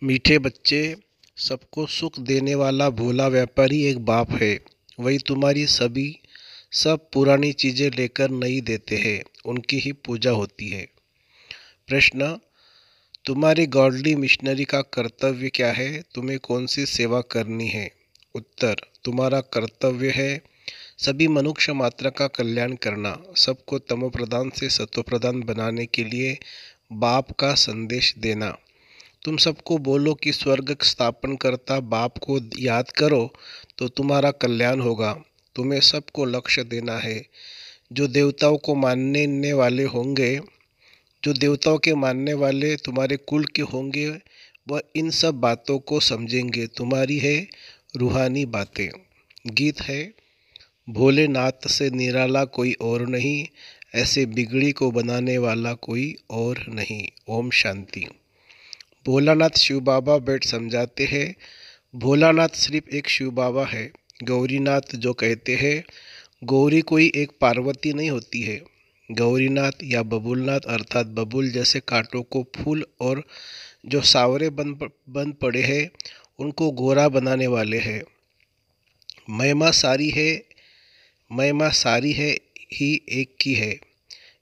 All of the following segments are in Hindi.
मीठे बच्चे, सबको सुख देने वाला भोला व्यापारी एक बाप है। वही तुम्हारी सब पुरानी चीजें लेकर नई देते हैं, उनकी ही पूजा होती है। प्रश्न: तुम्हारी गॉडली मिशनरी का कर्तव्य क्या है? तुम्हें कौन सी सेवा करनी है? उत्तर: तुम्हारा कर्तव्य है सभी मनुष्य मात्र का कल्याण करना, सबको तमोप्रधान से सतोप्रधान बनाने के लिए बाप का संदेश देना। तुम सबको बोलो कि स्वर्ग स्थापन करता बाप को याद करो तो तुम्हारा कल्याण होगा। तुम्हें सबको लक्ष्य देना है। जो देवताओं को मानने वाले होंगे, जो देवताओं के मानने वाले तुम्हारे कुल के होंगे, वह इन सब बातों को समझेंगे। तुम्हारी है रूहानी बातें। गीत है: भोलेनाथ से निराला कोई और नहीं, ऐसे बिगड़ी को बनाने वाला कोई और नहीं। ओम शांति। भोलानाथ शिव बाबा बैठ समझाते हैं। भोलानाथ सिर्फ एक शिव बाबा है। गौरीनाथ जो कहते हैं, गौरी कोई एक पार्वती नहीं होती है। गौरीनाथ या बबुलनाथ अर्थात बबुल जैसे कांटों को फूल और जो सावरे बन पड़े हैं उनको गोरा बनाने वाले हैं। महिमा सारी है ही एक की है।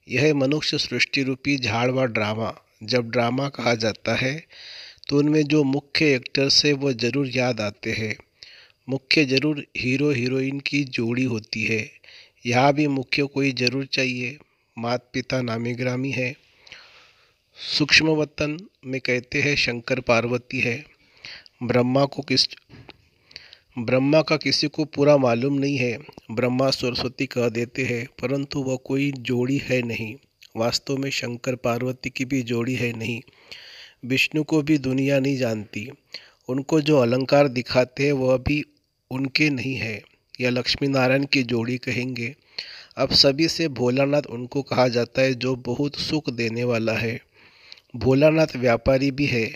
यह मनुष्य सृष्टि रूपी झाड़ व ड्रामा। जब ड्रामा कहा जाता है तो उनमें जो मुख्य एक्टर्स है वो जरूर याद आते हैं। मुख्य जरूर हीरो हीरोइन की जोड़ी होती है। यहाँ भी मुख्य कोई जरूर चाहिए। माता पिता नामी ग्रामी है। सूक्ष्म वतन में कहते हैं शंकर पार्वती है। ब्रह्मा का किसी को पूरा मालूम नहीं है। ब्रह्मा सरस्वती कह देते हैं, परंतु वह कोई जोड़ी है नहीं। वास्तव में शंकर पार्वती की भी जोड़ी है नहीं। विष्णु को भी दुनिया नहीं जानती। उनको जो अलंकार दिखाते हैं वह भी उनके नहीं है। या लक्ष्मी नारायण की जोड़ी कहेंगे। अब सभी से भोलानाथ उनको कहा जाता है जो बहुत सुख देने वाला है। भोलानाथ व्यापारी भी है।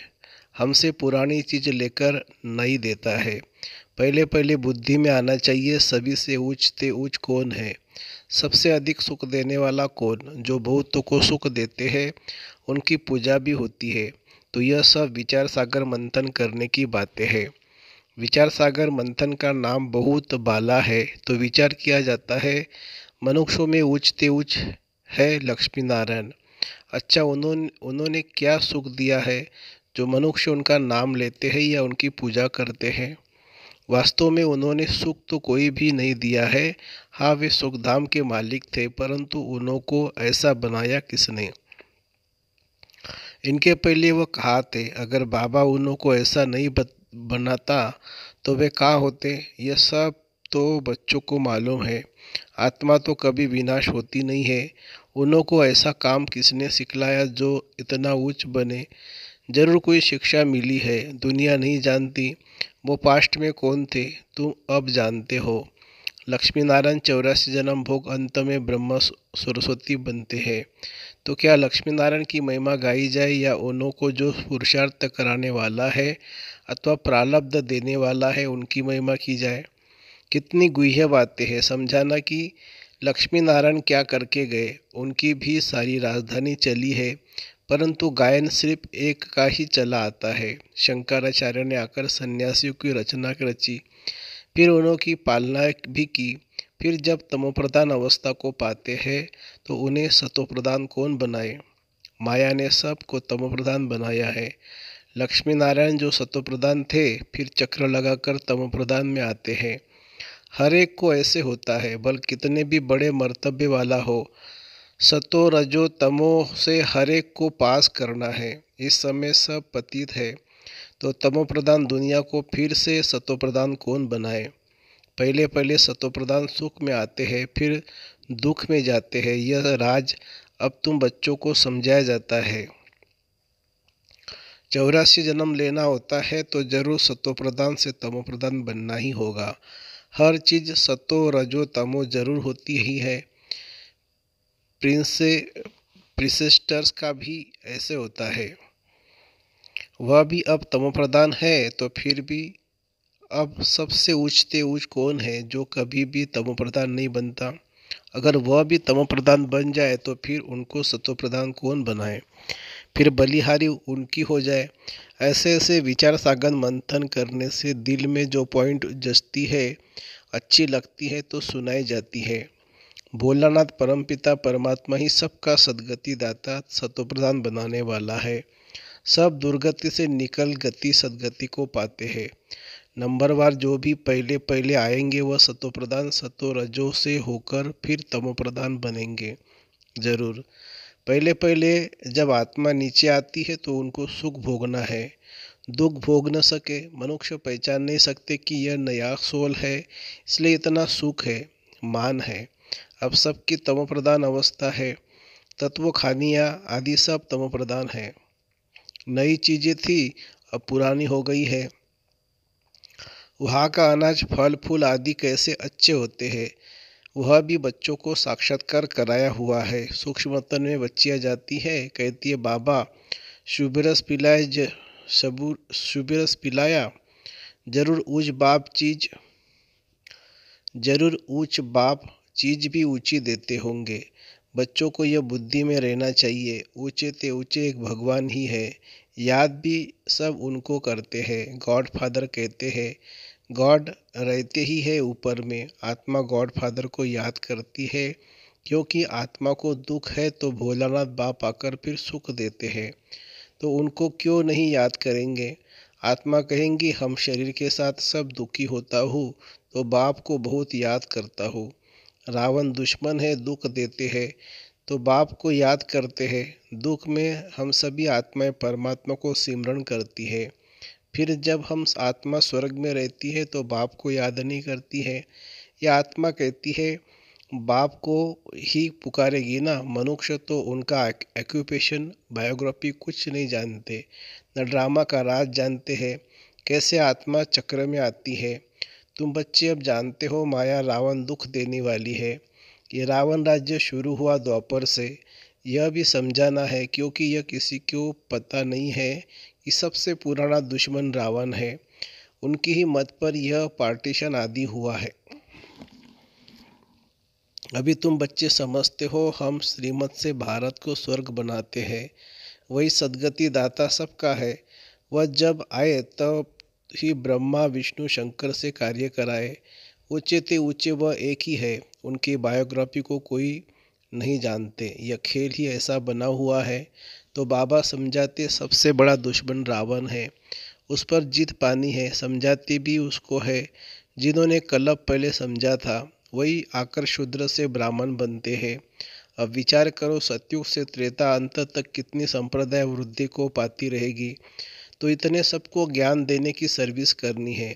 हमसे पुरानी चीज लेकर नई देता है। पहले पहले बुद्धि में आना चाहिए, सभी से ऊंचते ऊंच कौन है, सबसे अधिक सुख देने वाला कौन। जो बहुतों को सुख देते हैं उनकी पूजा भी होती है। तो यह सब विचार सागर मंथन करने की बातें हैं। विचार सागर मंथन का नाम बहुत बाला है। तो विचार किया जाता है मनुष्यों में ऊंचते ऊंच है लक्ष्मी नारायण। अच्छा, उन्होंने क्या सुख दिया है जो मनुष्य उनका नाम लेते हैं या उनकी पूजा करते हैं? वास्तव में उन्होंने सुख तो कोई भी नहीं दिया है। हाँ, वे सुखधाम के मालिक थे, परंतु उनको ऐसा बनाया किसने? इनके पहले वो कहाँ थे? अगर बाबा उनको ऐसा नहीं बनाता तो वे कहाँ होते? यह सब तो बच्चों को मालूम है। आत्मा तो कभी विनाश होती नहीं है। उनको ऐसा काम किसने सिखलाया जो इतना उच्च बने? जरूर कोई शिक्षा मिली है, दुनिया नहीं जानती। वो पास्ट में कौन थे, तुम अब जानते हो। लक्ष्मी नारायण 84 जन्म भोग अंत में ब्रह्मा सरस्वती बनते हैं। तो क्या लक्ष्मी नारायण की महिमा गाई जाए या उन्हों को जो पुरुषार्थ कराने वाला है अथवा प्रारब्ध देने वाला है उनकी महिमा की जाए? कितनी गुह्य बातें हैं। समझाना कि लक्ष्मी नारायण क्या करके गए। उनकी भी सारी राजधानी चली है, परंतु गायन सिर्फ एक का ही चला आता है। शंकराचार्य ने आकर सन्यासियों की रचना रची, फिर उन्होंने पालना भी की। फिर जब तमोप्रधान अवस्था को पाते हैं तो उन्हें सतोप्रधान कौन बनाए? माया ने सबको तमोप्रधान बनाया है। लक्ष्मी नारायण जो सतोप्रधान थे फिर चक्र लगाकर तमोप्रधान में आते हैं। हर एक को ऐसे होता है, भले कितने भी बड़े मर्तबे वाला हो। सतो रजो तमो से हर एक को पास करना है। इस समय सब पतित है, तो तमोप्रधान दुनिया को फिर से सतोप्रधान कौन बनाए? पहले पहले सतोप्रधान सुख में आते हैं, फिर दुख में जाते हैं। यह राज अब तुम बच्चों को समझाया जाता है। 84 जन्म लेना होता है तो जरूर सतोप्रधान से तमोप्रधान बनना ही होगा। हर चीज सतो रजो तमो जरूर होती ही है। प्रिंसेस्टर्स का भी ऐसे होता है। वह भी अब तमोप्रधान है, तो फिर भी अब सबसे ऊंचते ऊंच कौन है जो कभी भी तमोप्रधान नहीं बनता? अगर वह भी तमोप्रधान बन जाए तो फिर उनको सतोप्रधान कौन बनाए? फिर बलिहारी उनकी हो जाए। ऐसे ऐसे विचार सागर मंथन करने से दिल में जो पॉइंट जचती है, अच्छी लगती है तो सुनाई जाती है। भोलानाथ परमपिता परमात्मा ही सबका सद्गति दाता सतोप्रधान बनाने वाला है। सब दुर्गति से निकल गति सद्गति को पाते हैं। नंबरवार जो भी पहले पहले आएंगे वह सतोप्रधान सतो रजो से होकर फिर तमोप्रधान बनेंगे जरूर। पहले पहले जब आत्मा नीचे आती है तो उनको सुख भोगना है, दुख भोग न सके। मनुष्य पहचान नहीं सकते कि यह नया सोल है, इसलिए इतना सुख है, मान है। अब सबकी तमोप्रधान अवस्था है। तत्व खानियाँ आदि सब तमोप्रधान है। नई चीज़ें थी अब पुरानी हो गई है। वहाँ का अनाज फल फूल आदि कैसे अच्छे होते हैं, वह भी बच्चों को साक्षात्कार कराया हुआ है। सूक्ष्मतन में बच्चियाँ जाती है, कहती है बाबा शुभरस पिलाए शुभरस पिलाया, जरूर ऊंच बाप चीज भी ऊंची देते होंगे। बच्चों को यह बुद्धि में रहना चाहिए, ऊंचे ते ऊंचे एक भगवान ही है। याद भी सब उनको करते हैं। गॉड फादर कहते हैं, गॉड रहते ही है ऊपर में। आत्मा गॉड फादर को याद करती है, क्योंकि आत्मा को दुख है तो भोलानाथ बाप आकर फिर सुख देते हैं। तो उनको क्यों नहीं याद करेंगे। आत्मा कहेंगी हम शरीर के साथ सब दुखी होता हूँ तो बाप को बहुत याद करता हूँ। रावण दुश्मन है, दुख देते हैं तो बाप को याद करते हैं। दुख में हम सभी आत्माएं परमात्मा को सिमरण करती है। फिर जब हम आत्मा स्वर्ग में रहती है तो बाप को याद नहीं करती है। यह आत्मा कहती है बाप को ही पुकारेगी ना। मनुष्य तो उनका एक्यूपेशन बायोग्राफी कुछ नहीं जानते, न ड्रामा का राज जानते हैं, कैसे आत्मा चक्र में आती है। तुम बच्चे अब जानते हो माया रावण दुख देने वाली है। ये रावण राज्य शुरू हुआ द्वापर से। यह भी समझाना है क्योंकि यह किसी को पता नहीं है कि सबसे पुराना दुश्मन रावण है। उनकी ही मत पर यह पार्टीशन आदि हुआ है। अभी तुम बच्चे समझते हो हम श्रीमत से भारत को स्वर्ग बनाते हैं। वही सद्गति दाता सबका है। वह जब आए तब ही ब्रह्मा विष्णु शंकर से कार्य कराए। ऊंचे ते ऊंचे वह एक ही है। उनकी बायोग्राफी को कोई नहीं जानते। यह खेल ही ऐसा बना हुआ है। तो बाबा समझाते सबसे बड़ा दुश्मन रावण है, उस पर जीत पानी है। समझाते भी उसको है जिन्होंने कल्प पहले समझा था, वही आकर शूद्र से ब्राह्मण बनते हैं। अब विचार करो सतयुग से त्रेता अंत तक कितनी संप्रदाय वृद्धि को पाती रहेगी। तो इतने सबको ज्ञान देने की सर्विस करनी है।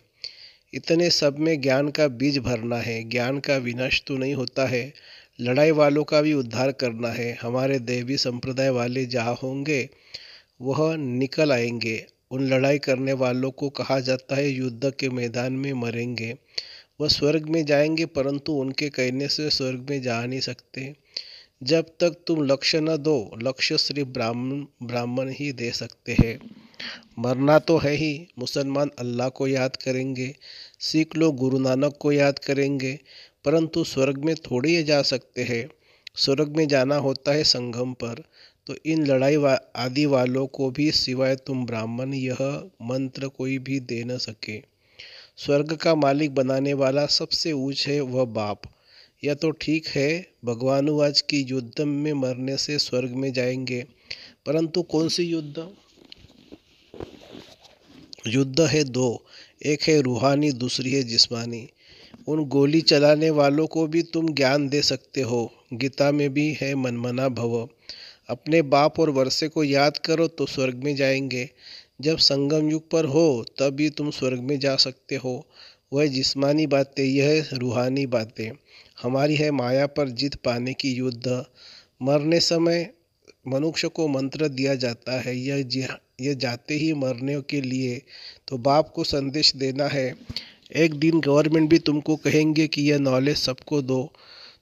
इतने सब में ज्ञान का बीज भरना है। ज्ञान का विनाश तो नहीं होता है, लड़ाई वालों का भी उद्धार करना है। हमारे देवी संप्रदाय वाले जहाँ होंगे वह निकल आएंगे। उन लड़ाई करने वालों को कहा जाता है युद्ध के मैदान में मरेंगे। वह स्वर्ग में जाएंगे, परंतु उनके कहने से स्वर्ग में जा नहीं सकते। जब तक तुम लक्ष्य न दो, लक्ष्य सिर्फ ब्राह्मण ही दे सकते हैं। मरना तो है ही। मुसलमान अल्लाह को याद करेंगे, सिख लोग गुरु नानक को याद करेंगे, परंतु स्वर्ग में थोड़ी ही जा सकते हैं। स्वर्ग में जाना होता है संगम पर। तो इन लड़ाई आदि वालों को भी सिवाय तुम ब्राह्मण यह मंत्र कोई भी दे न सके। स्वर्ग का मालिक बनाने वाला सबसे ऊंच है वह बाप। यह तो ठीक है भगवानुवाच की युद्ध में मरने से स्वर्ग में जाएंगे, परंतु कौन सी युद्ध। युद्ध है दो, एक है रूहानी, दूसरी है जिस्मानी। उन गोली चलाने वालों को भी तुम ज्ञान दे सकते हो। गीता में भी है मनमना भव। अपने बाप और वर्षे को याद करो तो स्वर्ग में जाएंगे। जब संगम युग पर हो तभी तुम स्वर्ग में जा सकते हो। वह जिस्मानी बातें, यह रूहानी बातें। हमारी है माया पर जीत पाने की युद्ध। मरने समय मनुष्य को मंत्र दिया जाता है, यह जाते ही मरने के लिए। तो बाप को संदेश देना है। एक दिन गवर्नमेंट भी तुमको कहेंगे कि यह नॉलेज सबको दो।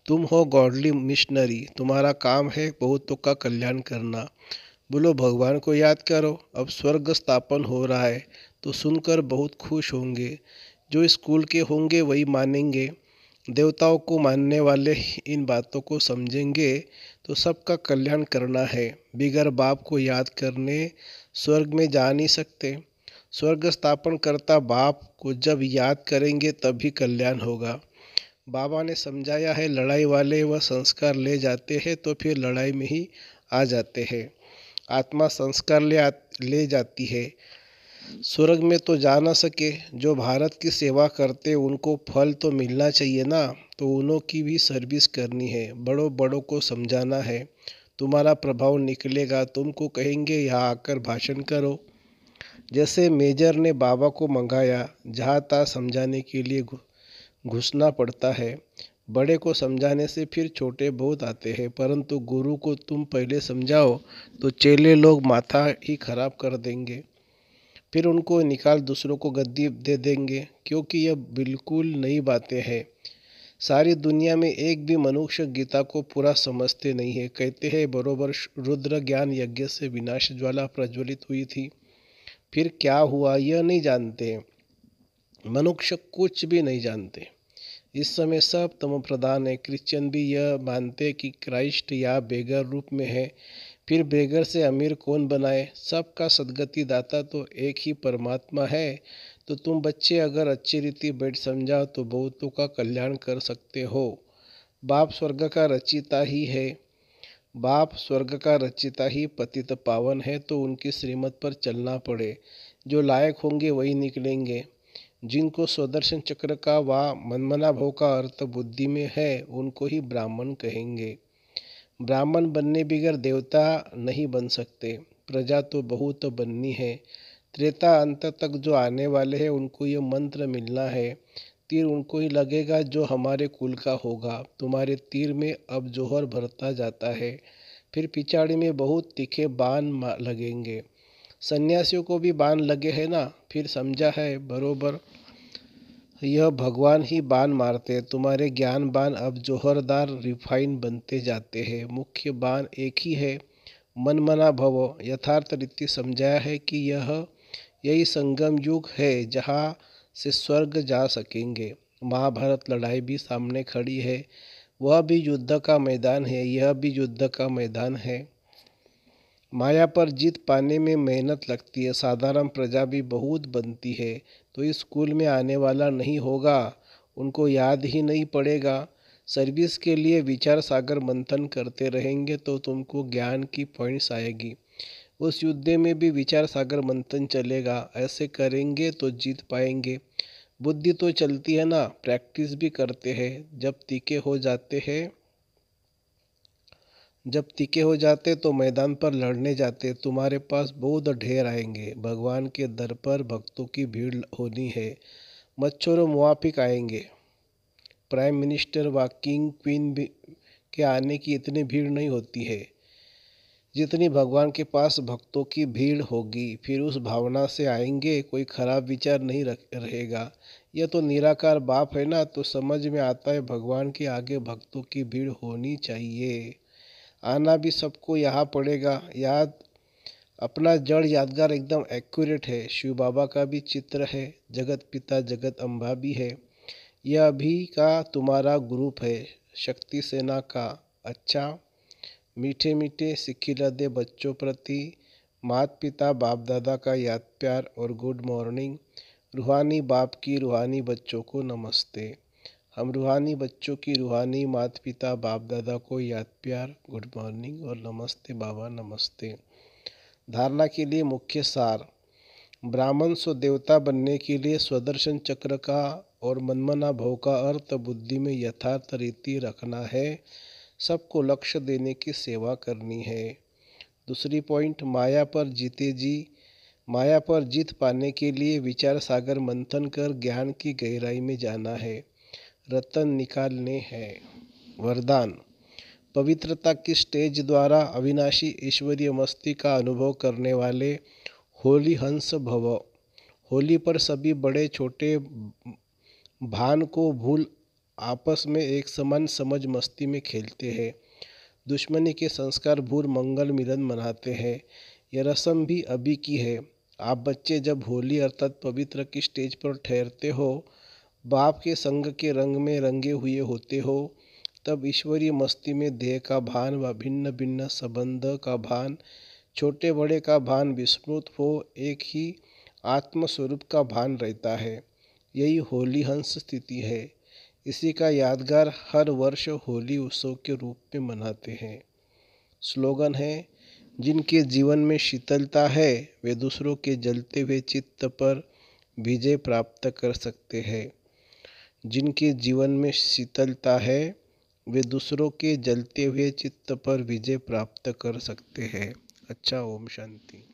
तुम हो गॉडली मिशनरी, तुम्हारा काम है बहुतों का कल्याण करना। बोलो भगवान को याद करो। अब स्वर्ग स्थापन हो रहा है तो सुनकर बहुत खुश होंगे। जो स्कूल के होंगे वही मानेंगे। देवताओं को मानने वाले इन बातों को समझेंगे तो सबका कल्याण करना है। बिगर बाप को याद करने स्वर्ग में जा नहीं सकते। स्वर्ग स्थापन करता बाप को जब याद करेंगे तभी कल्याण होगा। बाबा ने समझाया है, लड़ाई वाले वह संस्कार ले जाते हैं तो फिर लड़ाई में ही आ जाते हैं। आत्मा संस्कार ले जाती है। स्वर्ग में तो जा न सके, जो भारत की सेवा करते उनको फल तो मिलना चाहिए ना, तो उन्हों की भी सर्विस करनी है। बड़ों बड़ों को समझाना है, तुम्हारा प्रभाव निकलेगा। तुमको कहेंगे यहाँ आकर भाषण करो। जैसे मेजर ने बाबा को मंगाया, जहाँ तहाँ समझाने के लिए घुसना पड़ता है। बड़े को समझाने से फिर छोटे बहुत आते हैं, परंतु गुरु को तुम पहले समझाओ तो चेले लोग माथा ही खराब कर देंगे, फिर उनको निकाल दूसरों को गद्दी दे देंगे, क्योंकि यह बिल्कुल नई बातें हैं। सारी दुनिया में एक भी मनुष्य गीता को पूरा समझते नहीं है। कहते हैं बरोबर रुद्र ज्ञान यज्ञ से विनाश ज्वाला प्रज्वलित हुई थी, फिर क्या हुआ यह नहीं जानते। मनुष्य कुछ भी नहीं जानते। इस समय सब तम प्रधान है। क्रिश्चियन भी यह मानते कि क्राइस्ट या बेगर रूप में है, फिर बेगर से अमीर कौन बनाए। सबका सदगति दाता तो एक ही परमात्मा है। तो तुम बच्चे अगर अच्छी रीति बैठ समझाओ तो बहुतों का कल्याण कर सकते हो। बाप स्वर्ग का रचिता ही है। बाप स्वर्ग का रचिता ही पतित पावन है, तो उनकी श्रीमत पर चलना पड़े। जो लायक होंगे वही निकलेंगे। जिनको स्वदर्शन चक्र का व मनमना भव का अर्थ बुद्धि में है, उनको ही ब्राह्मण कहेंगे। ब्राह्मण बनने बिगर देवता नहीं बन सकते। प्रजा तो बहुत बननी है। त्रेता अंत तक जो आने वाले हैं उनको ये मंत्र मिलना है। तीर उनको ही लगेगा जो हमारे कुल का होगा। तुम्हारे तीर में अब जोहर भरता जाता है, फिर पिछाड़ी में बहुत तीखे बाण लगेंगे। सन्यासियों को भी बाण लगे हैं ना, फिर समझा है बरोबर। यह भगवान ही बाण मारते हैं। तुम्हारे ज्ञान बाण अब जोहरदार रिफाइन बनते जाते हैं। मुख्य बाण एक ही है, मन मना भव। यथार्थ रीति समझाया है कि यही संगम युग है जहाँ से स्वर्ग जा सकेंगे। महाभारत लड़ाई भी सामने खड़ी है। वह भी युद्ध का मैदान है, यह भी युद्ध का मैदान है। माया पर जीत पाने में मेहनत लगती है। साधारण प्रजा भी बहुत बनती है। तो इस स्कूल में आने वाला नहीं होगा, उनको याद ही नहीं पड़ेगा। सर्विस के लिए विचार सागर मंथन करते रहेंगे तो तुमको ज्ञान की पॉइंट्स आएगी। उस युद्ध में भी विचार सागर मंथन चलेगा। ऐसे करेंगे तो जीत पाएंगे। बुद्धि तो चलती है ना, प्रैक्टिस भी करते हैं। जब तीखे हो जाते तो मैदान पर लड़ने जाते। तुम्हारे पास बहुत ढेर आएंगे। भगवान के दर पर भक्तों की भीड़ होनी है। मच्छरों मुआफिक आएंगे। प्राइम मिनिस्टर व किंग क्वीन के आने की इतनी भीड़ नहीं होती है जितनी भगवान के पास भक्तों की भीड़ होगी। फिर उस भावना से आएंगे, कोई खराब विचार नहीं रहेगा। यह तो निराकार बाप है ना, तो समझ में आता है भगवान के आगे भक्तों की भीड़ होनी चाहिए। आना भी सबको यहाँ पड़ेगा। याद अपना जड़ यादगार एकदम एक्यूरेट है। शिव बाबा का भी चित्र है, जगत पिता जगत अम्बा भी है। यह अभी का तुम्हारा ग्रुप है, शक्ति सेना का। अच्छा, मीठे मीठे सिखिला दे बच्चों प्रति माता पिता बाप दादा का याद प्यार और गुड मॉर्निंग। रूहानी बाप की रूहानी बच्चों को नमस्ते। हम रूहानी बच्चों की रूहानी माता पिता बाप दादा को याद प्यार, गुड मॉर्निंग और नमस्ते बाबा नमस्ते। धारणा के लिए मुख्य सार। ब्राह्मण सो देवता बनने के लिए स्वदर्शन चक्र का और मनमना भव का अर्थ बुद्धि में यथार्थ रीति रखना है। सबको लक्ष्य देने की सेवा करनी है। दूसरी पॉइंट, माया पर जीत पाने के लिए विचार सागर मंथन कर ज्ञान की गहराई में जाना है, रतन निकालने हैं। वरदान, पवित्रता की स्टेज द्वारा अविनाशी ईश्वरीय मस्ती का अनुभव करने वाले होली हंस भव। होली पर सभी बड़े छोटे भान को भूल आपस में एक समान समझ मस्ती में खेलते हैं। दुश्मनी के संस्कार भूल मंगल मिलन मनाते हैं। यह रस्म भी अभी की है। आप बच्चे जब होली अर्थात पवित्र की स्टेज पर ठहरते हो, बाप के संग के रंग में रंगे हुए होते हो, तब ईश्वरीय मस्ती में देह का भान व भिन्न भिन्न संबंध का भान, छोटे बड़े का भान विस्मृत हो एक ही आत्म स्वरूप का भान रहता है। यही होली हंस स्थिति है। इसी का यादगार हर वर्ष होली उत्सव के रूप में मनाते हैं। स्लोगन है, जिनके जीवन में शीतलता है वे दूसरों के जलते हुए चित्त पर विजय प्राप्त कर सकते हैं। जिनके जीवन में शीतलता है वे दूसरों के जलते हुए चित्त पर विजय प्राप्त कर सकते हैं। अच्छा, ओम शांति।